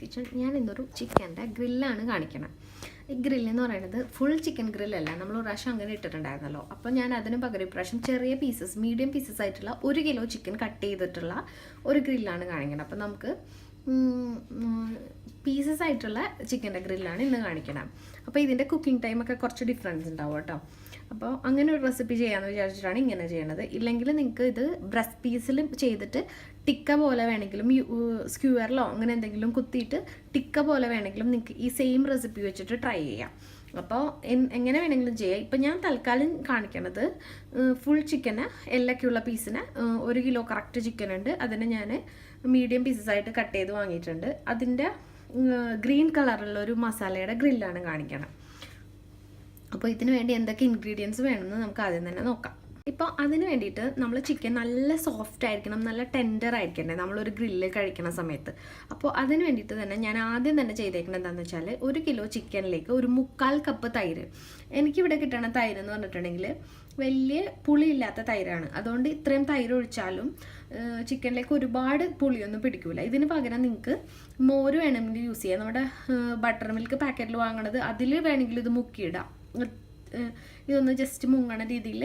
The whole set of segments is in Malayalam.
കിച്ചൺ. ഞാൻ ഇന്നൊരു ചിക്കൻ്റെ ഗ്രില്ലാണ് കാണിക്കണം. ഈ ഗ്രില്ലെന്ന് പറയുന്നത് ഫുൾ ചിക്കൻ ഗ്രില്ലല്ല, നമ്മൾ ഒരു പ്രാവശ്യം അങ്ങനെ ഇട്ടിട്ടുണ്ടായിരുന്നല്ലോ. അപ്പോൾ ഞാൻ അതിന് പകരം ഇപ്രാവശ്യം ചെറിയ പീസസ്, മീഡിയം പീസസ് ആയിട്ടുള്ള 1 കിലോ ചിക്കൻ കട്ട് ചെയ്തിട്ടുള്ള ഒരു ഗ്രില്ലാണ് കാണിക്കണം. അപ്പോൾ നമുക്ക് പീസസ് ആയിട്ടുള്ള ചിക്കൻ്റെ ഗ്രില്ലാണ് ഇന്ന് കാണിക്കണം. അപ്പോൾ ഇതിൻ്റെ കുക്കിംഗ് ടൈമൊക്കെ കുറച്ച് ഡിഫറൻസ് ഉണ്ടാവും കേട്ടോ. അപ്പോൾ അങ്ങനെ ഒരു റെസിപ്പി ചെയ്യാമെന്ന് വിചാരിച്ചിട്ടാണ് ഇങ്ങനെ ചെയ്യണത്. ഇല്ലെങ്കിൽ നിങ്ങൾക്ക് ഇത് ബ്രസ്റ്റ് പീസിൽ ചെയ്തിട്ട് ടിക്ക പോലെ വേണമെങ്കിലും സ്ക്യൂവറിലോ അങ്ങനെ എന്തെങ്കിലും കുത്തിയിട്ട് ടിക്ക പോലെ വേണമെങ്കിലും നിങ്ങൾക്ക് ഈ സെയിം റെസിപ്പി വെച്ചിട്ട് ട്രൈ ചെയ്യാം. അപ്പോൾ എങ്ങനെ വേണമെങ്കിലും ചെയ്യാം. ഇപ്പം ഞാൻ തൽക്കാലം കാണിക്കണത് ഫുൾ ചിക്കന് എല്ലൊക്കെയുള്ള പീസിന് 1 കിലോ കറക്റ്റ് ചിക്കൻ ഉണ്ട്. അതിന് ഞാൻ മീഡിയം പീസസ് ആയിട്ട് കട്ട് ചെയ്ത് വാങ്ങിയിട്ടുണ്ട്. അതിൻ്റെ ഗ്രീൻ കളറുള്ള ഒരു മസാലയുടെ ഗ്രില്ലാണ് കാണിക്കണം. അപ്പോൾ ഇതിന് വേണ്ടി എന്തൊക്കെ ഇൻഗ്രീഡിയൻസ് വേണമെന്ന് നമുക്ക് ആദ്യം തന്നെ നോക്കാം. ഇപ്പോൾ അതിന് വേണ്ടിയിട്ട് നമ്മൾ ചിക്കൻ നല്ല സോഫ്റ്റ് ആയിരിക്കണം, നല്ല ടെൻഡർ ആയിരിക്കണ്ടേ നമ്മളൊരു ഗ്രില്ല് കഴിക്കുന്ന സമയത്ത്. അപ്പോൾ അതിന് വേണ്ടിയിട്ട് തന്നെ ഞാൻ ആദ്യം തന്നെ ചെയ്തേക്കുന്നത് എന്താണെന്ന് വെച്ചാൽ 1 കിലോ ചിക്കനിലേക്ക് 1/4 കപ്പ് തൈര്. എനിക്കിവിടെ കിട്ടണ തൈര് എന്ന് പറഞ്ഞിട്ടുണ്ടെങ്കിൽ വലിയ പുളിയില്ലാത്ത തൈരാണ്. അതുകൊണ്ട് ഇത്രയും തൈര് ഒഴിച്ചാലും ചിക്കനിലേക്ക് ഒരുപാട് പുളിയൊന്നും പിടിക്കില്ല. ഇതിന് പകരം നിങ്ങൾക്ക് മോര് വേണമെങ്കിൽ യൂസ് ചെയ്യാം. നമ്മുടെ ബട്ടർ മിൽക്ക് പാക്കറ്റിൽ വാങ്ങണത് അതിൽ വേണമെങ്കിൽ ഇത് മുക്കിയിടാം. ഇതൊന്ന് ജസ്റ്റ് മുങ്ങണ രീതിയിൽ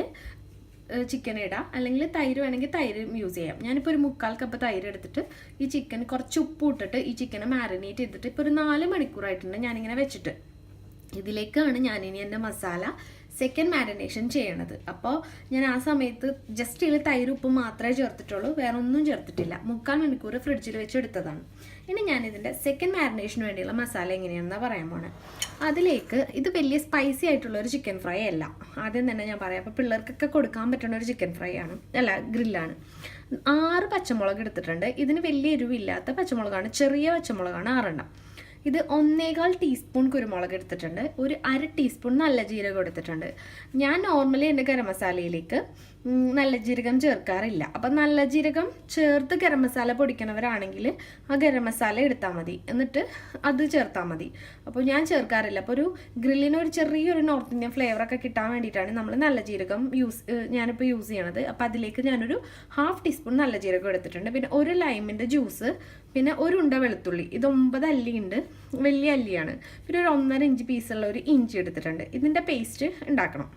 ചിക്കൻ ഇടാം. അല്ലെങ്കിൽ തൈര് വേണമെങ്കിൽ തൈര് യൂസ് ചെയ്യാം. ഞാനിപ്പോൾ 1/4 കപ്പ് തൈര് എടുത്തിട്ട് ഈ ചിക്കൻ കുറച്ച് ഉപ്പ് ഇട്ടിട്ട് ഈ ചിക്കനെ മാരിനേറ്റ് ചെയ്തിട്ട് ഇപ്പോൾ ഒരു 4 മണിക്കൂറായിട്ടുണ്ട് ഞാനിങ്ങനെ വെച്ചിട്ട്. ഇതിലേക്കാണ് ഞാനിനി എൻ്റെ മസാല സെക്കൻഡ് മാരിനേഷൻ ചെയ്യണത്. അപ്പോൾ ഞാൻ ആ സമയത്ത് ജസ്റ്റ് ഇതിൽ തൈര് ഉപ്പ് മാത്രമേ ചേർത്തിട്ടുള്ളൂ, വേറെ ഒന്നും ചേർത്തിട്ടില്ല. 3/4 മണിക്കൂർ ഫ്രിഡ്ജിൽ വെച്ച് എടുത്തതാണ്. ഇനി ഞാനിതിൻ്റെ സെക്കൻഡ് മാരിനേഷന് വേണ്ടിയുള്ള മസാല എങ്ങനെയാണെന്നാണ് പറയാൻ പോണത്. അതിലേക്ക് ഇത് വലിയ സ്പൈസി ആയിട്ടുള്ള ഒരു ചിക്കൻ ഫ്രൈ അല്ല, ആദ്യം തന്നെ ഞാൻ പറയാം. അപ്പോൾ പിള്ളേർക്കൊക്കെ കൊടുക്കാൻ പറ്റുന്ന ഒരു ചിക്കൻ ഫ്രൈ ആണ്, അല്ല ഗ്രില്ലാണ്. 6 പച്ചമുളക് എടുത്തിട്ടുണ്ട്. ഇതിന് വലിയ എരിവില്ലാത്ത പച്ചമുളകാണ്, ചെറിയ പച്ചമുളകാണ് 6 എണ്ണം. ഇത് 1/4 ടീസ്പൂൺ കുരുമുളക് എടുത്തിട്ടുണ്ട്. ഒരു 1/2 ടീസ്പൂൺ നല്ല ജീരകം എടുത്തിട്ടുണ്ട്. ഞാൻ നോർമലി എൻ്റെ ഗരം മസാലയിലേക്ക് നല്ല ജീരകം ചേർക്കാറില്ല. അപ്പം നല്ല ജീരകം ചേർത്ത് ഗരം മസാല പൊടിക്കണവരാണെങ്കിൽ ആ ഗരം മസാല എടുത്താൽ മതി, എന്നിട്ട് അത് ചേർത്താൽ മതി. അപ്പോൾ ഞാൻ ചേർക്കാറില്ല. അപ്പോൾ ഒരു ഗ്രില്ലിന് ഒരു ചെറിയൊരു നോർത്ത് ഇന്ത്യൻ ഫ്ലേവറൊക്കെ കിട്ടാൻ വേണ്ടിയിട്ടാണ് നമ്മൾ നല്ല ജീരകം ഞാനിപ്പോൾ യൂസ് ചെയ്യണത്. അപ്പോൾ അതിലേക്ക് ഞാനൊരു 1/2 ടീസ്പൂൺ നല്ല ജീരകം എടുത്തിട്ടുണ്ട്. പിന്നെ ഒരു ലൈമിൻ്റെ ജ്യൂസ്, പിന്നെ ഒരു ഉണ്ട വെളുത്തുള്ളി. ഇത് 9 അല്ലിയുണ്ട്, വലിയ അല്ലിയാണ്. പിന്നെ ഒരു 1.5 ഇഞ്ച് പീസുള്ള ഒരു ഇഞ്ചി എടുത്തിട്ടുണ്ട്. ഇതിൻ്റെ പേസ്റ്റ് ഉണ്ടാക്കണം.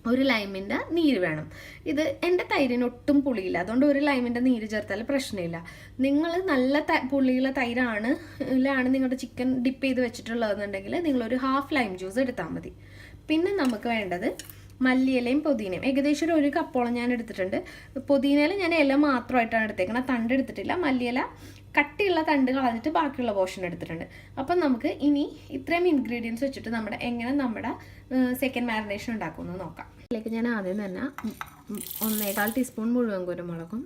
ഒരു ലൈമിൻ്റെ നീര് വേണം. ഇത് എൻ്റെ തൈരിന് ഒട്ടും പുളിയില്ല, അതുകൊണ്ട് ഒരു ലൈമിൻ്റെ നീര് ചേർത്താൽ പ്രശ്നമില്ല. നിങ്ങൾ നല്ല പുളിയുള്ള തൈരാണ് നിങ്ങളുടെ ചിക്കൻ ഡിപ്പ് ചെയ്ത് വെച്ചിട്ടുള്ളതെന്നുണ്ടെങ്കിൽ നിങ്ങളൊരു 1/2 ലൈം ജ്യൂസ് എടുത്താൽ മതി. പിന്നെ നമുക്ക് വേണ്ടത് മല്ലിയിലയും പുതിനയും. ഏകദേശം ഒരു കപ്പോളം ഞാൻ എടുത്തിട്ടുണ്ട്. പുതിനയില ഞാൻ ഇല മാത്രമായിട്ടാണ് എടുത്തേക്കുന്നത്, തണ്ട് എടുത്തിട്ടില്ല. മല്ലിയില കട്ടിയുള്ള തണ്ട് കളഞ്ഞിട്ട് ബാക്കിയുള്ള പോർഷൻ എടുത്തിട്ടുണ്ട്. അപ്പം നമുക്ക് ഇനി ഇത്രയും ഇൻഗ്രീഡിയൻസ് വെച്ചിട്ട് എങ്ങനെ നമ്മുടെ സെക്കൻഡ് മാരിനേഷൻ ഉണ്ടാക്കുമെന്ന് നോക്കാം. ഇതിലേക്ക് ഞാൻ ആദ്യം തന്നെ 1/4 ടീസ്പൂൺ മുഴുവൻ കുരുമുളകും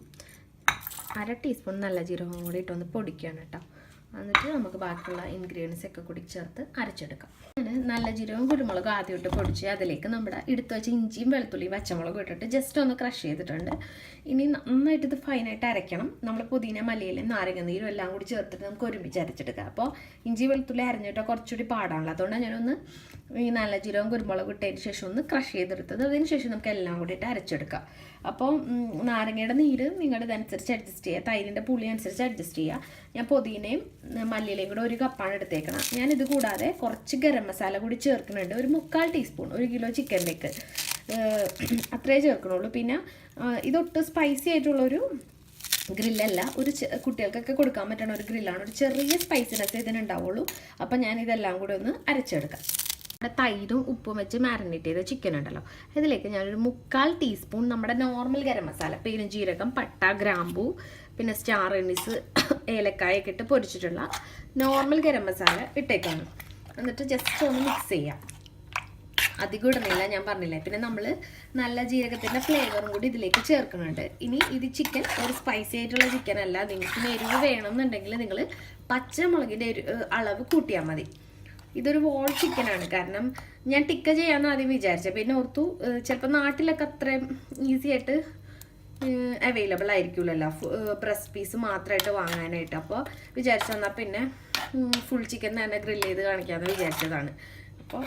1/2 ടീസ്പൂൺ നല്ല ജീരകവും കൂടി ഇട്ടൊന്ന് പൊടിക്കുകയാണ് കേട്ടോ. എന്നിട്ട് നമുക്ക് ബാക്കിയുള്ള ഇൻഗ്രീഡിയൻസ് ഒക്കെ കൂടി ചേർത്ത് അരച്ചെടുക്കാം. നല്ല ജീരകവും കുരുമുളകും ആദ്യം ഇട്ട് പൊടിച്ച് അതിലേക്ക് നമ്മുടെ എടുത്തു വെച്ച ഇഞ്ചിയും വെളുത്തുള്ളിയും പച്ചമുളകും ഇട്ടിട്ട് ജസ്റ്റ് ഒന്ന് ക്രഷ് ചെയ്തിട്ടുണ്ട്. ഇനി നന്നായിട്ട് ഇത് ഫൈനായിട്ട് അരയ്ക്കണം. നമ്മൾ പുതിന മല്ലിയിലും നാരങ്ങ നീരും എല്ലാം കൂടി ചേർത്തിട്ട് നമുക്ക് ഒരുമിച്ച് അരച്ചെടുക്കാം. അപ്പോൾ ഇഞ്ചി വെളുത്തുള്ളി അരഞ്ഞിട്ട് കുറച്ചുകൂടി പാടാണല്ലോ, അതുകൊണ്ടാണ് ഞാനൊന്ന് ഈ നല്ല ജീരകവും കുരുമുളകും ഇട്ടതിന് ശേഷം ഒന്ന് ക്രഷ് ചെയ്തെടുത്തത്. അതിന് ശേഷം നമുക്ക് എല്ലാം കൂടിയിട്ട് അരച്ചെടുക്കാം. അപ്പോൾ നാരങ്ങയുടെ നീര് നിങ്ങളുടെ ഇതനുസരിച്ച് അഡ്ജസ്റ്റ് ചെയ്യുക, തൈരിൻ്റെ പുളി അനുസരിച്ച് അഡ്ജസ്റ്റ് ചെയ്യുക. ഞാൻ പുതിനയും മല്ലിയിലയും കൂടെ 1 കപ്പാണ് എടുത്തേക്കണം. ഞാനിത് കൂടാതെ കുറച്ച് ഗരം മസാല കൂടി ചേർക്കുന്നുണ്ട്. ഒരു 3/4 ടീസ്പൂൺ 1 കിലോ ചിക്കനിലേക്ക് അത്രേ ചേർക്കണുള്ളൂ. പിന്നെ ഇതൊട്ടും സ്പൈസി ആയിട്ടുള്ളൊരു ഗ്രില്ലല്ല, ഒരു കുട്ടികൾക്കൊക്കെ കൊടുക്കാൻ പറ്റുന്ന ഒരു ഗ്രില്ലാണ്. ഒരു ചെറിയ സ്പൈസിനെസ് ഇതിനുണ്ടാവുള്ളൂ. അപ്പം ഞാൻ ഇതെല്ലാം കൂടി ഒന്ന് അരച്ചെടുക്കാം. തൈരും ഉപ്പും വെച്ച് മാരിനേറ്റ് ചെയ്ത ചിക്കൻ ഉണ്ടല്ലോ, ഇതിലേക്ക് ഞാനൊരു 3/4 ടീസ്പൂൺ നമ്മുടെ നോർമൽ ഗരം മസാല, പെരുംജീരകം, പട്ട, ഗ്രാമ്പൂ, പിന്നെ സ്റ്റാർ അനീസ്, ഏലക്കായൊക്കെ ഇട്ട് പൊരിച്ചിട്ടുള്ള നോർമൽ ഗരം മസാല ഇട്ടേക്കാണ്. എന്നിട്ട് ജസ്റ്റ് ഒന്ന് മിക്സ് ചെയ്യാം. അധികം ഇടുന്നില്ല, ഞാൻ പറഞ്ഞില്ലേ. പിന്നെ നമ്മൾ നല്ല ജീരകത്തിൻ്റെ ഫ്ലേവറും കൂടി ഇതിലേക്ക് ചേർക്കുന്നുണ്ട്. ഇനി ഇത് ചിക്കൻ ഒരു സ്പൈസി ആയിട്ടുള്ള ചിക്കൻ അല്ല. നിങ്ങൾക്ക് എരിവ് വേണമെന്നുണ്ടെങ്കിൽ നിങ്ങൾ പച്ചമുളകിൻ്റെ അളവ് കൂട്ടിയാൽ മതി. ഇതൊരു വോൾ ചിക്കനാണ്. കാരണം ഞാൻ ടിക്ക ചെയ്യാമെന്ന് ആദ്യം വിചാരിച്ചത്, പിന്നെ ഓർത്തു ചിലപ്പോൾ നാട്ടിലൊക്കെ അത്രയും ഈസി ആയിട്ട് അവൈലബിൾ ആയിരിക്കുമല്ലോ ബ്രസ്റ്റ് പീസ് മാത്രമായിട്ട് വാങ്ങാനായിട്ട്. അപ്പോൾ വിചാരിച്ചു തന്നാൽ പിന്നെ ഫുൾ ചിക്കൻ തന്നെ ഗ്രില്ല് ചെയ്ത് കാണിക്കാമെന്ന് വിചാരിച്ചതാണ്. അപ്പോൾ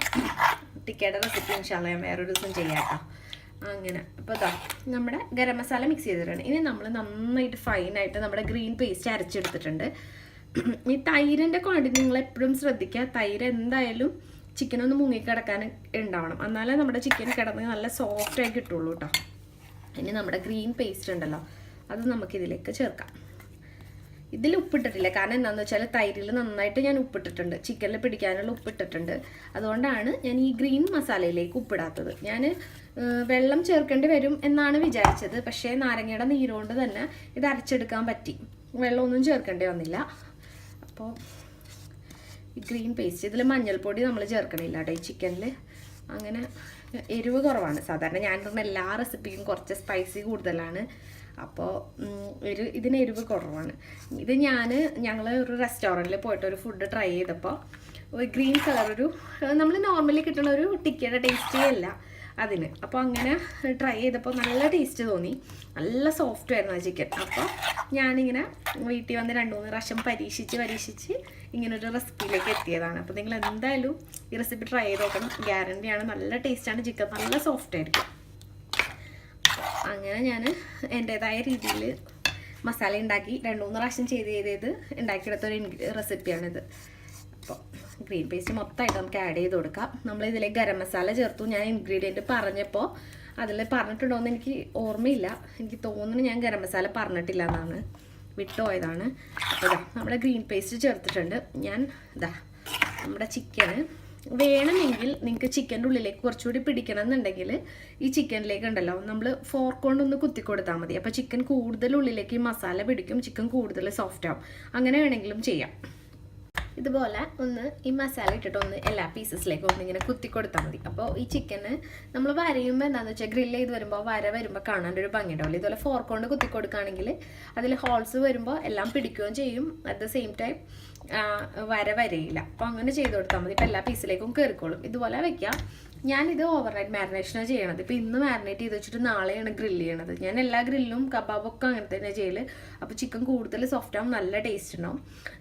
ടിക്കയുടെ റെസിപ്പി ഇൻഷാല്ലാ ഞാൻ വേറൊരു ദിവസം ചെയ്യാം കേട്ടോ. അങ്ങനെ അപ്പോൾ ഇതാ നമ്മുടെ ഗരം മസാല മിക്സ് ചെയ്തിട്ടുണ്ട്. ഇനി നമ്മൾ നന്നായിട്ട് ഫൈനായിട്ട് നമ്മുടെ ഗ്രീൻ പേസ്റ്റ് അരച്ചെടുത്തിട്ടുണ്ട്. ഈ തൈരിൻ്റെ ക്വാണ്ടിറ്റി നിങ്ങൾ എപ്പോഴും ശ്രദ്ധിക്കുക. തൈര് എന്തായാലും ചിക്കനൊന്ന് മുങ്ങിക്കിടക്കാൻ ഉണ്ടാവണം, എന്നാലേ നമ്മുടെ ചിക്കൻ കിടന്ന് നല്ല സോഫ്റ്റായി കിട്ടുള്ളൂ കേട്ടോ. ഇനി നമ്മുടെ ഗ്രീൻ പേസ്റ്റ് ഉണ്ടല്ലോ, അത് നമുക്കിതിലേക്ക് ചേർക്കാം. ഇതിൽ ഉപ്പിട്ടിട്ടില്ല, കാരണം എന്താണെന്ന് വെച്ചാൽ തൈരിൽ നന്നായിട്ട് ഞാൻ ഉപ്പിട്ടിട്ടുണ്ട്, ചിക്കനിൽ പിടിക്കാനുള്ള ഉപ്പിട്ടിട്ടുണ്ട്. അതുകൊണ്ടാണ് ഞാൻ ഈ ഗ്രീൻ മസാലയിലേക്ക് ഉപ്പിടാത്തത്. ഞാൻ വെള്ളം ചേർക്കേണ്ടി വരും എന്നാണ് വിചാരിച്ചത്, പക്ഷേ നാരങ്ങയുടെ നീരുകൊണ്ട് തന്നെ ഇത് അരച്ചെടുക്കാൻ പറ്റി, വെള്ളമൊന്നും ചേർക്കേണ്ടി വന്നില്ല. അപ്പോൾ ഈ ഗ്രീൻ പേസ്റ്റ്, ഇതിൽ മഞ്ഞൾപ്പൊടി നമ്മൾ ചേർക്കണില്ല കേട്ടോ ഈ ചിക്കനിൽ. അങ്ങനെ എരിവ് കുറവാണ്. സാധാരണ ഞാൻ പറഞ്ഞ എല്ലാ റെസിപ്പിക്കും കുറച്ച് സ്പൈസി കൂടുതലാണ്, അപ്പോൾ ഇതിന് എരിവ് കുറവാണ്. ഇത് ഞങ്ങൾ ഒരു റെസ്റ്റോറൻറ്റിൽ പോയിട്ട് ഒരു ഫുഡ് ട്രൈ ചെയ്തപ്പോൾ ഒരു ഗ്രീൻ കളർ, നമ്മൾ നോർമലി കിട്ടുന്ന ഒരു ടിക്കയുടെ ടേസ്റ്റേ അല്ല അതിന്. അപ്പോൾ അങ്ങനെ ട്രൈ ചെയ്തപ്പോൾ നല്ല ടേസ്റ്റ് തോന്നി, നല്ല സോഫ്റ്റ് ആയിരുന്നു ആ ചിക്കൻ. അപ്പോൾ ഞാനിങ്ങനെ വീട്ടിൽ വന്ന് 2-3 പ്രാവശ്യം പരീക്ഷിച്ച് ഇങ്ങനൊരു റെസിപ്പിയിലേക്ക് എത്തിയതാണ്. അപ്പോൾ നിങ്ങൾ എന്തായാലും ഈ റെസിപ്പി ട്രൈ ചെയ്ത് നോക്കണം, ഗ്യാരണ്ടിയാണ്. നല്ല ടേസ്റ്റാണ്, ചിക്കൻ നല്ല സോഫ്റ്റ് ആയിരിക്കും. അങ്ങനെ ഞാൻ എൻ്റേതായ രീതിയിൽ മസാല ഉണ്ടാക്കി 2-3 പ്രാവശ്യം ചെയ്ത് ഉണ്ടാക്കിയെടുത്തൊരു റെസിപ്പിയാണിത്. അപ്പോൾ ഗ്രീൻ പേസ്റ്റ് മൊത്തമായിട്ട് നമുക്ക് ആഡ് ചെയ്ത് കൊടുക്കാം. നമ്മളിതിലേക്ക് ഗരം മസാല ചേർത്തു. ഞാൻ ഇൻഗ്രീഡിയൻറ്റ് പറഞ്ഞപ്പോൾ അതിൽ പറഞ്ഞിട്ടുണ്ടോയെന്ന് എനിക്ക് ഓർമ്മയില്ല, എനിക്ക് തോന്നുന്നു ഞാൻ ഗരം മസാല പറഞ്ഞിട്ടില്ല എന്നാണ്, വിട്ടുപോയതാണ്. അപ്പോൾ നമ്മുടെ ഗ്രീൻ പേസ്റ്റ് ചേർത്തിട്ടുണ്ട്. ഞാൻ നമ്മുടെ ചിക്കന് വേണമെങ്കിൽ നിങ്ങൾക്ക് ചിക്കൻ്റെ ഉള്ളിലേക്ക് കുറച്ചുകൂടി പിടിക്കണം എന്നുണ്ടെങ്കിൽ ഈ ചിക്കനിലേക്ക് ഉണ്ടല്ലോ നമ്മൾ ഫോർക്ക് കൊണ്ടൊന്ന് കുത്തി കൊടുത്താൽ മതി. അപ്പോൾ ചിക്കൻ കൂടുതൽ ഉള്ളിലേക്ക് ഈ മസാല പിടിക്കും, ചിക്കൻ കൂടുതൽ സോഫ്റ്റ് ആവും. അങ്ങനെ വേണമെങ്കിലും ചെയ്യാം. ഇതുപോലെ ഒന്ന് ഈ മസാല ഇട്ടിട്ട് ഒന്ന് എല്ലാ പീസസിലേക്കും ഒന്നിങ്ങനെ കുത്തി കൊടുത്താൽ മതി. അപ്പോൾ ഈ ചിക്കന് നമ്മൾ വരയുമ്പോൾ എന്താണെന്ന് വെച്ചാൽ ഗ്രില്ല് ചെയ്ത് വരുമ്പോൾ വരുമ്പോൾ കാണാൻ ഒരു ഭംഗി ഉണ്ടാവില്ല. ഇതുപോലെ ഫോർക്ക് കൊണ്ട് കുത്തി കൊടുക്കുകയാണെങ്കിൽ അതിൽ ഹോൾസ് വരുമ്പോൾ എല്ലാം പിടിക്കുകയും ചെയ്യും, അറ്റ് ദ സെയിം ടൈം വരയില്ല. അപ്പോൾ അങ്ങനെ ചെയ്ത് കൊടുത്താൽ മതി. ഇപ്പോൾ എല്ലാ പീസിലേക്കും കയറിക്കോളും. ഇതുപോലെ വയ്ക്കാം. ഞാനിത് ഓവർനൈറ്റ് മാരിനേഷനാണ് ചെയ്യണത്. ഇപ്പോൾ ഇന്ന് മാരിനേറ്റ് ചെയ്ത് വെച്ചിട്ട് നാളെയാണ് ഗ്രില്ല് ചെയ്യണത്. ഞാൻ എല്ലാ ഗ്രില്ലും കബാബൊക്കെ അങ്ങനെ തന്നെ ചെയ്യൽ. അപ്പോൾ ചിക്കൻ കൂടുതൽ സോഫ്റ്റ് ആവും, നല്ല ടേസ്റ്റ് ഉണ്ടാവും.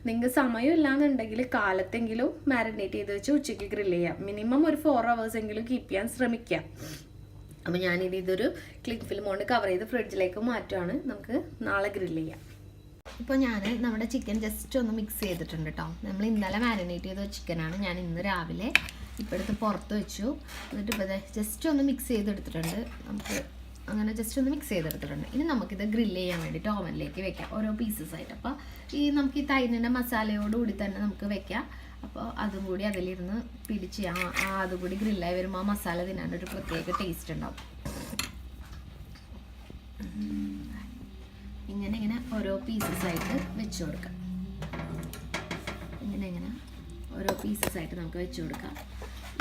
നിങ്ങൾക്ക് സമയം ഇല്ലാന്നുണ്ടെങ്കിൽ കാലത്തെങ്കിലും മാരിനേറ്റ് ചെയ്ത് വെച്ച് ഉച്ചയ്ക്ക് ഗ്രില്ല് ചെയ്യാം. മിനിമം ഒരു 4 hours എങ്കിലും കീപ്പ് ചെയ്യാൻ ശ്രമിക്കാം. അപ്പോൾ ഞാനിത് ഇതൊരു ക്ലിങ് ഫിലിം കൊണ്ട് കവർ ചെയ്ത് ഫ്രിഡ്ജിലേക്ക് മാറ്റുകയാണ്. നമുക്ക് നാളെ ഗ്രില്ല് ചെയ്യാം. ഇപ്പോൾ ഞാൻ നമ്മുടെ ചിക്കൻ ജസ്റ്റ് ഒന്ന് മിക്സ് ചെയ്തിട്ടുണ്ട് കേട്ടോ. നമ്മൾ ഇന്നലെ മാരിനേറ്റ് ചെയ്ത ചിക്കനാണ് ഞാൻ ഇന്ന് രാവിലെ ഇപ്പോൾ എടുത്ത് പുറത്ത് വെച്ചു. എന്നിട്ട് ഇപ്പോൾ ജസ്റ്റ് ഒന്ന് മിക്സ് ചെയ്തെടുത്തിട്ടുണ്ട്. നമുക്ക് അങ്ങനെ ജസ്റ്റ് ഒന്ന് മിക്സ് ചെയ്തെടുത്തിട്ടുണ്ട്. ഇനി നമുക്കിത് ഗ്രില്ല് ചെയ്യാൻ വേണ്ടിയിട്ട് ഓവനിലേക്ക് വെക്കാം, ഓരോ പീസസ് ആയിട്ട്. അപ്പോൾ നമുക്ക് ഈ തൈരിൻ്റെ മസാലയോടുകൂടി തന്നെ നമുക്ക് വെക്കാം. അപ്പോൾ അതും കൂടി അതിലിരുന്ന് പിടിച്ച് അതും കൂടി ഗ്രില്ലായി വരുമ്പോൾ ആ മസാല തിന്നാനൊരു പ്രത്യേക ടേസ്റ്റ് ഉണ്ടാവും. ഇങ്ങനെ ഓരോ പീസസ് ആയിട്ട് വെച്ച് കൊടുക്കാം. ഇങ്ങനെ ഓരോ പീസസ് ആയിട്ട് നമുക്ക് വെച്ച് കൊടുക്കാം.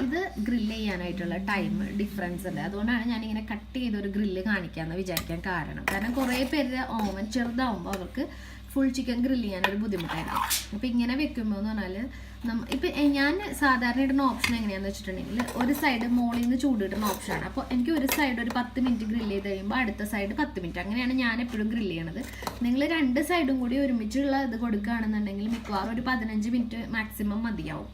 ഇത് ഗ്രില്ല് ചെയ്യാനായിട്ടുള്ള ടൈം ഡിഫറൻസ് ഉണ്ട്. അതുകൊണ്ടാണ് ഞാനിങ്ങനെ കട്ട് ചെയ്തൊരു ഗ്രില്ല് കാണിക്കാമെന്ന് വിചാരിക്കാൻ കാരണം കുറേ പേര് ഓവൻ ചെറുതാവുമ്പോൾ അവർക്ക് ഫുൾ ചിക്കൻ ഗ്രില്ല് ചെയ്യാനൊരു ബുദ്ധിമുട്ടായിരുന്നു. അപ്പോൾ ഇങ്ങനെ വെക്കുമ്പോൾ എന്ന് പറഞ്ഞാൽ ഇപ്പം ഞാൻ സാധാരണ ഇടുന്ന ഓപ്ഷൻ എങ്ങനെയാണെന്ന് വെച്ചിട്ടുണ്ടെങ്കിൽ ഒരു സൈഡ് മോളിൽ നിന്ന് ചൂടിടുന്ന ഓപ്ഷനാണ്. അപ്പോൾ എനിക്ക് ഒരു സൈഡ് ഒരു 10 മിനിറ്റ് ഗ്രില്ല് ചെയ്ത് കഴിയുമ്പോൾ അടുത്ത സൈഡ് 10 മിനിറ്റ്, അങ്ങനെയാണ് ഞാൻ എപ്പോഴും ഗ്രില്ല് ചെയ്യണത്. നിങ്ങൾ 2 സൈഡും കൂടി ഒരുമിച്ചുള്ള ഇത് കൊടുക്കുകയാണെന്നുണ്ടെങ്കിൽ മിക്കവാറും ഒരു 15 മിനിറ്റ് മാക്സിമം മതിയാവും.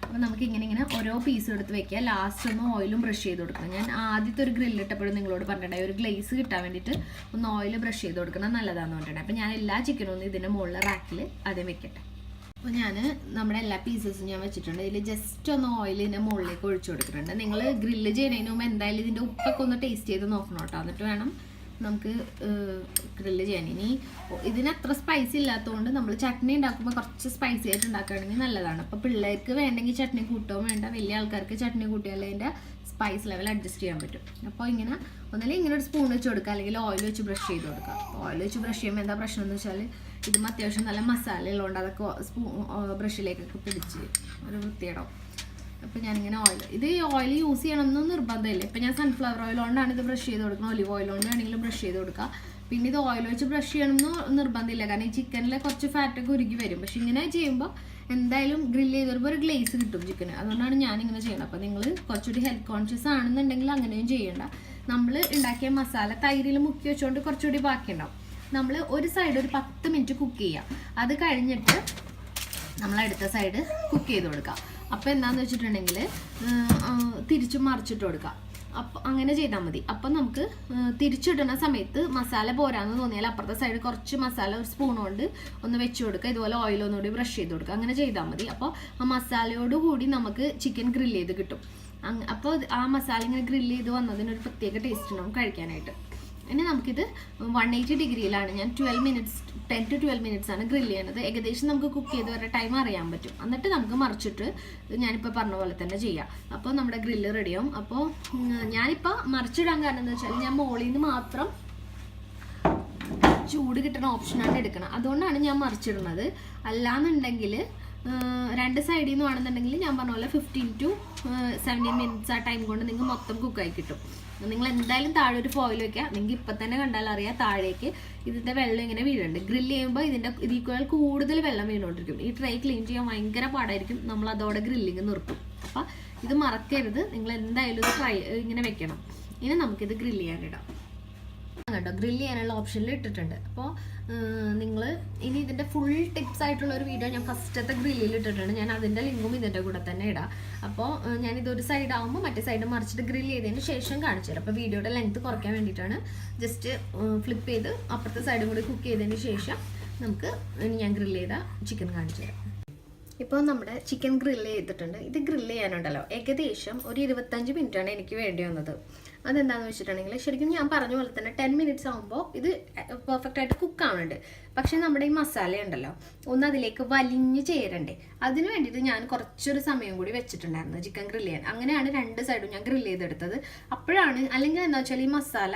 അപ്പോൾ നമുക്ക് ഇങ്ങനെ ഓരോ പീസും എടുത്ത് വെക്കുക. ലാസ്റ്റ് ഒന്ന് ഓയിലും ബ്രഷ് ചെയ്ത് കൊടുക്കണം. ഞാൻ ആദ്യത്തെ ഒരു ഗ്രില്ലിട്ടപ്പോഴും നിങ്ങളോട് പറഞ്ഞിട്ടുണ്ടായി ഒരു ഗ്ലേസ് കിട്ടാൻ വേണ്ടിയിട്ട് ഒന്ന് ഓയിൽ ബ്രഷ് ചെയ്ത് കൊടുക്കണം നല്ലതാണെന്ന് പറഞ്ഞിട്ടുണ്ട്. അപ്പോൾ ഞാൻ എല്ലാ ചിക്കനും ഒന്ന് ഇതിൻ്റെ മുകളിലെ റാക്കിൽ ആദ്യം വെക്കട്ടെ. അപ്പോൾ ഞാൻ നമ്മുടെ എല്ലാ പീസസും ഞാൻ വെച്ചിട്ടുണ്ട്. ഇതിൽ ജസ്റ്റ് ഒന്ന് ഓയിൽ ഇതിൻ്റെ മുകളിലേക്ക് ഒഴിച്ചു കൊടുക്കുന്നുണ്ട്. നിങ്ങൾ ഗ്രില്ല് ചെയ്യുന്നതിന് മുമ്പ് എന്തായാലും ഇതിൻ്റെ ഉപ്പൊക്കെ ഒന്ന് ടേസ്റ്റ് ചെയ്ത് നോക്കണം കേട്ടോ. എന്നിട്ട് വേണം നമുക്ക് ഗ്രില്ല് ചെയ്യാൻ. ഇനി ഇതിന് അത്ര സ്പൈസി ഇല്ലാത്തതുകൊണ്ട് നമ്മൾ ചട്നി ഉണ്ടാക്കുമ്പോൾ കുറച്ച് സ്പൈസി ആയിട്ട് ഉണ്ടാക്കുകയാണെങ്കിൽ നല്ലതാണ്. അപ്പോൾ പിള്ളേർക്ക് വേണമെങ്കിൽ ചട്നി കൂട്ടോ വേണ്ട, വലിയ ആൾക്കാർക്ക് ചട്നി കൂട്ടിയാലേ അതിൻ്റെ സ്പൈസ് ലെവൽ അഡ്ജസ്റ്റ് ചെയ്യാൻ പറ്റും. അപ്പോൾ ഒന്നല്ലെങ്കിൽ ഇങ്ങനെ ഒരു സ്പൂൺ വെച്ച് കൊടുക്കുക, അല്ലെങ്കിൽ ഓയിൽ വെച്ച് ബ്രഷ് ചെയ്ത് കൊടുക്കുക. ഓയിൽ വെച്ച് ബ്രഷ് ചെയ്യുമ്പോൾ എന്താ പ്രശ്നം എന്ന് വെച്ചാൽ ഇതും അത്യാവശ്യം നല്ല മസാല ഉള്ളതുകൊണ്ട് അതൊക്കെ ബ്രഷിലേക്കൊക്കെ പിടിച്ച് ഒരു വൃത്തിയിടാം. അപ്പോൾ ഞാനിങ്ങനെ ഇത് ഓയിൽ യൂസ് ചെയ്യണമെന്നൊന്നും നിർബന്ധമില്ല. ഇപ്പോൾ ഞാൻ സൺഫ്ലവർ ഓയിൽ കൊണ്ടാണ് ഇത് ബ്രഷ് ചെയ്ത് കൊടുക്കുന്നത്. ഒലിവ് ഓയിൽ കൊണ്ട് വേണമെങ്കിലും ബ്രഷ് ചെയ്ത് കൊടുക്കുക. പിന്നെ ഇത് ഓയിൽ വെച്ച് ബ്രഷ് ചെയ്യണമെന്ന് നിർബന്ധമില്ല, കാരണം ഈ ചിക്കനിലെ കുറച്ച് ഫാറ്റൊക്കെ ഉരുകി വരും. പക്ഷെ ഇങ്ങനെ ചെയ്യുമ്പോൾ എന്തായാലും ഗ്രില്ല് ചെയ്ത് വരുമ്പോൾ ഒരു ഗ്ലേസ് കിട്ടും ചിക്കന്. അതുകൊണ്ടാണ് ഞാനിങ്ങനെ ചെയ്യണം. അപ്പോൾ നിങ്ങൾ കുറച്ചുകൂടി ഹെൽത്ത് കോൺഷ്യസ് ആണെന്നുണ്ടെങ്കിൽ അങ്ങനെയും ചെയ്യേണ്ട. നമ്മൾ ഉണ്ടാക്കിയ മസാല തൈരിൽ മുക്കി വെച്ചുകൊണ്ട് കുറച്ചുകൂടി ബാക്കിയുണ്ടാവും. നമ്മൾ ഒരു സൈഡ് ഒരു 10 മിനിറ്റ് കുക്ക് ചെയ്യാം. അത് കഴിഞ്ഞിട്ട് നമ്മൾ അടുത്ത സൈഡ് കുക്ക് ചെയ്ത് കൊടുക്കാം. അപ്പോൾ എന്താണെന്ന് വെച്ചിട്ടുണ്ടെങ്കിൽ തിരിച്ചും മറിച്ചിട്ട് കൊടുക്കാം. അപ്പോൾ അങ്ങനെ ചെയ്താൽ മതി. അപ്പം നമുക്ക് തിരിച്ചിടുന്ന സമയത്ത് മസാല പോരാന്ന് തോന്നിയാൽ അപ്പുറത്തെ സൈഡ് കുറച്ച് മസാല ഒരു സ്പൂൺ കൊണ്ട് ഒന്ന് വെച്ച് കൊടുക്കുക. ഇതുപോലെ ഓയിൽ ഒന്നുകൂടി ബ്രഷ് ചെയ്ത് കൊടുക്കുക. അങ്ങനെ ചെയ്താൽ മതി. അപ്പോൾ ആ മസാലയോട് കൂടി നമുക്ക് ചിക്കൻ ഗ്രില്ല് ചെയ്ത് കിട്ടും. അപ്പോൾ ആ മസാല ഇങ്ങനെ ഗ്രില്ല് ചെയ്ത് വന്നതിനൊരു പ്രത്യേക ടേസ്റ്റ് ഉണ്ടാവും കഴിക്കാനായിട്ട്. ഇനി നമുക്കിത് 180 ഡിഗ്രിയിലാണ് ഞാൻ 10 to 12 മിനിറ്റ്സ് ആണ് ഗ്രില്ല് ചെയ്യുന്നത്. ഏകദേശം നമുക്ക് കുക്ക് ചെയ്ത് വരെ ടൈം അറിയാൻ പറ്റും. എന്നിട്ട് നമുക്ക് മറിച്ചിട്ട് ഞാനിപ്പോൾ പറഞ്ഞ പോലെ തന്നെ ചെയ്യാം. അപ്പോൾ നമ്മുടെ ഗ്രില്ല് റെഡിയാവും. അപ്പോൾ ഞാനിപ്പോൾ മറിച്ചിടാൻ കാരണം എന്താ വെച്ചാൽ ഞാൻ മുകളിൽ നിന്ന് മാത്രം ചൂട് കിട്ടുന്ന ഓപ്ഷനാണ് എടുക്കണം. അതുകൊണ്ടാണ് ഞാൻ മറിച്ചിടുന്നത്. അല്ലാന്നുണ്ടെങ്കിൽ രണ്ട് സൈഡിൽ നിന്ന് വേണമെന്നുണ്ടെങ്കിൽ ഞാൻ പറഞ്ഞ പോലെ 15 to 17 മിനിറ്റ്സ് ആ ടൈം കൊണ്ട് നിങ്ങൾക്ക് മൊത്തം കുക്കായി കിട്ടും. നിങ്ങൾ എന്തായാലും താഴെ ഒരു ഫോയിൽ വെക്കുക. നിങ്ങൾക്ക് ഇപ്പം തന്നെ കണ്ടാൽ അറിയാം താഴേക്ക് ഇതിൻ്റെ വെള്ളം ഇങ്ങനെ വീഴുന്നുണ്ട്. ഗ്രില്ല് ചെയ്യുമ്പോൾ ഇതിൽ കൂടുതൽ വെള്ളം വീണുകൊണ്ടിരിക്കും. ഈ ട്രൈ ക്ലീൻ ചെയ്യാൻ ഭയങ്കര പാടായിരിക്കും. നമ്മൾ അതോടെ ഗ്രില്ലിങ് നിർത്തും. അപ്പം ഇത് മറക്കരുത്. നിങ്ങൾ എന്തായാലും ഇത് ഇങ്ങനെ വെക്കണം. ഇനി നമുക്കിത് ഗ്രില്ല് ചെയ്യാനിടാം. കേട്ടോ, ഗ്രില്ല് ചെയ്യാനുള്ള ഓപ്ഷനിൽ ഇട്ടിട്ടുണ്ട്. അപ്പോൾ നിങ്ങൾ ഇനി ഇതിൻ്റെ ഫുൾ ടിപ്സ് ആയിട്ടുള്ള ഒരു വീഡിയോ ഞാൻ ഫസ്റ്റത്തെ ഗ്രില്ലിൽ ഇട്ടിട്ടുണ്ട്. ഞാൻ അതിൻ്റെ ലിങ്കും ഇതിൻ്റെ കൂടെ തന്നെ ഇടാം. അപ്പോൾ ഞാനിതൊരു സൈഡ് ആകുമ്പോൾ മറ്റേ സൈഡ് മറിച്ചിട്ട് ഗ്രില്ല് ചെയ്തതിന് ശേഷം കാണിച്ചു തരാം. അപ്പോൾ വീഡിയോയുടെ ലെങ്ത് കുറയ്ക്കാൻ വേണ്ടിയിട്ടാണ് ജസ്റ്റ് ഫ്ലിപ്പ് ചെയ്ത് അപ്പുറത്തെ സൈഡും കൂടി കുക്ക് ചെയ്തതിന് ശേഷം നമുക്ക് ഞാൻ ഗ്രില്ല് ചെയ്ത ചിക്കൻ കാണിച്ചു തരാം. ഇപ്പോൾ നമ്മുടെ ചിക്കൻ ഗ്രില്ല് ചെയ്തിട്ടുണ്ട്. ഇത് ഗ്രില്ല് ചെയ്യാനുണ്ടല്ലോ ഏകദേശം ഒരു 25 മിനിറ്റാണ് എനിക്ക് വേണ്ടി വന്നത്. അതെന്താണെന്ന് വെച്ചിട്ടുണ്ടെങ്കിൽ ശരിക്കും ഞാൻ പറഞ്ഞ പോലെ തന്നെ 10 മിനിറ്റ്സ് ആകുമ്പോൾ ഇത് പെർഫെക്റ്റ് ആയിട്ട് കുക്കാവുന്നുണ്ട്. പക്ഷെ നമ്മുടെ ഈ മസാല ഉണ്ടല്ലോ ഒന്ന് അതിലേക്ക് വലിഞ്ഞ് ചേരണ്ടേ, അതിന് വേണ്ടിയിട്ട് ഞാൻ കുറച്ചൊരു സമയം കൂടി വെച്ചിട്ടുണ്ടായിരുന്നു ചിക്കൻ ഗ്രില്ല് ചെയ്യാൻ. അങ്ങനെയാണ് രണ്ട് സൈഡും ഞാൻ ഗ്രില്ല് ചെയ്തെടുത്തത്. അപ്പോഴാണ്, അല്ലെങ്കിൽ എന്താ വെച്ചാൽ ഈ മസാല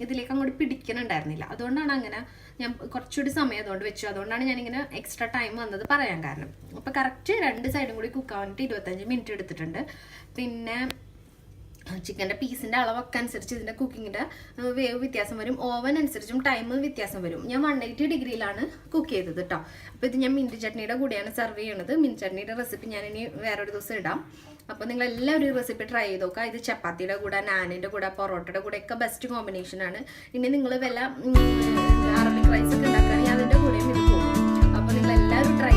ഇതിലേക്ക് അങ്ങോട്ട് പിടിക്കണുണ്ടായിരുന്നില്ല. അതുകൊണ്ടാണ് അങ്ങനെ ഞാൻ കുറച്ചുകൂടി സമയം അതുകൊണ്ട് വെച്ചു. അതുകൊണ്ടാണ് ഞാനിങ്ങനെ എക്സ്ട്രാ ടൈം വന്നത് പറയാൻ കാരണം. അപ്പോൾ കറക്റ്റ് രണ്ട് സൈഡും കൂടി കുക്കാവാനായിട്ട് 25 മിനിറ്റ് എടുത്തിട്ടുണ്ട്. പിന്നെ ചിക്കൻ്റെ പീസിൻ്റെ അളവൊക്കെ അനുസരിച്ച് ഇതിൻ്റെ കുക്കിങ്ങിൻ്റെ വേവ് വ്യത്യാസം വരും. ഓവൻ അനുസരിച്ചും ടൈം വ്യത്യാസം വരും. ഞാൻ 180 ഡിഗ്രിയിലാണ് കുക്ക് ചെയ്തത് കേട്ടോ. അപ്പോൾ ഇത് ഞാൻ മിൻറ്റ് ചട്നിയുടെ കൂടെയാണ് സെർവ് ചെയ്യണത്. മിൻറ്റ് ചട്നിയുടെ റെസിപ്പി ഞാനിനി വേറൊരു ദിവസം ഇടാം. അപ്പോൾ നിങ്ങളെല്ലാവരും ഈ റെസിപ്പി ട്രൈ ചെയ്ത് നോക്കുക. ഇത് ചപ്പാത്തിയുടെ കൂടെ, നാനിൻ്റെ കൂടെ, പൊറോട്ടയുടെ കൂടെ ഒക്കെ ബെസ്റ്റ് കോമ്പിനേഷനാണ്. ഇനി നിങ്ങൾ വല്ല അറബിക് റൈസ് ഒക്കെ ഉണ്ടാക്കുകയാണെങ്കിൽ അതിൻ്റെ കൂടെയും ഇത് പോകും. അപ്പോൾ നിങ്ങളെല്ലാവരും ട്രൈ